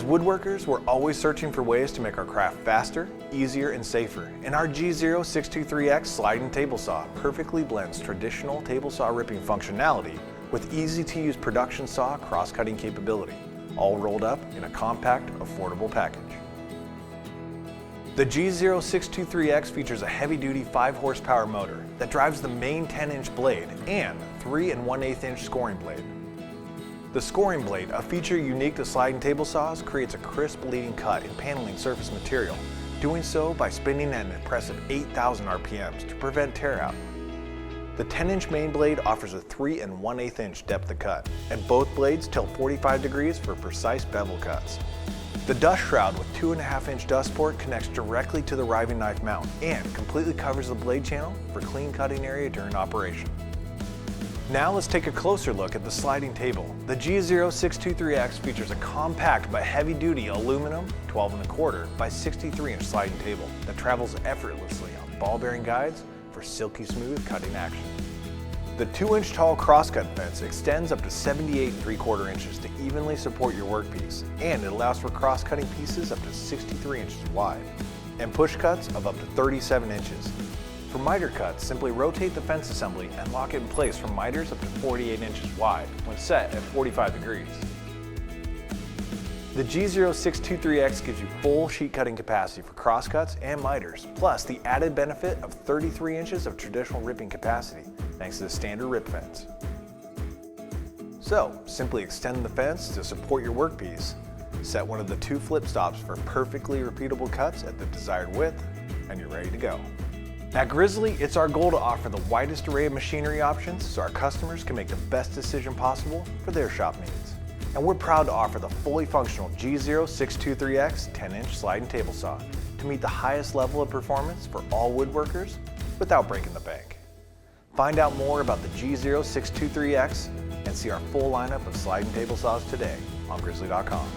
As woodworkers, we're always searching for ways to make our craft faster, easier, and safer, and our G0623X sliding table saw perfectly blends traditional table saw ripping functionality with easy-to-use production saw cross-cutting capability, all rolled up in a compact, affordable package. The G0623X features a heavy-duty 5-horsepower motor that drives the main 10-inch blade and 3 1/8-inch scoring blade. The scoring blade, a feature unique to sliding table saws, creates a crisp leading cut in paneling surface material, doing so by spinning at an impressive 8,000 RPMs to prevent tear out. The 10-inch main blade offers a 3 1/8-inch depth of cut, and both blades tilt 45 degrees for precise bevel cuts. The dust shroud with 2.5-inch dust port connects directly to the riving knife mount and completely covers the blade channel for clean cutting area during operation. Now let's take a closer look at the sliding table. The G0623X features a compact but heavy-duty aluminum 12 1/4 by 63-inch sliding table that travels effortlessly on ball bearing guides for silky smooth cutting action. The 2-inch tall crosscut fence extends up to 78 3/4 inches to evenly support your workpiece, and it allows for cross-cutting pieces up to 63 inches wide, and push cuts of up to 37 inches. For miter cuts, simply rotate the fence assembly and lock it in place for miters up to 48 inches wide when set at 45 degrees. The G0623X gives you full sheet cutting capacity for crosscuts and miters, plus the added benefit of 33 inches of traditional ripping capacity, thanks to the standard rip fence. So, simply extend the fence to support your workpiece, set one of the 2 flip stops for perfectly repeatable cuts at the desired width, and you're ready to go. At Grizzly, it's our goal to offer the widest array of machinery options so our customers can make the best decision possible for their shop needs. And we're proud to offer the fully functional G0623X 10-inch sliding table saw to meet the highest level of performance for all woodworkers without breaking the bank. Find out more about the G0623X and see our full lineup of sliding table saws today on Grizzly.com.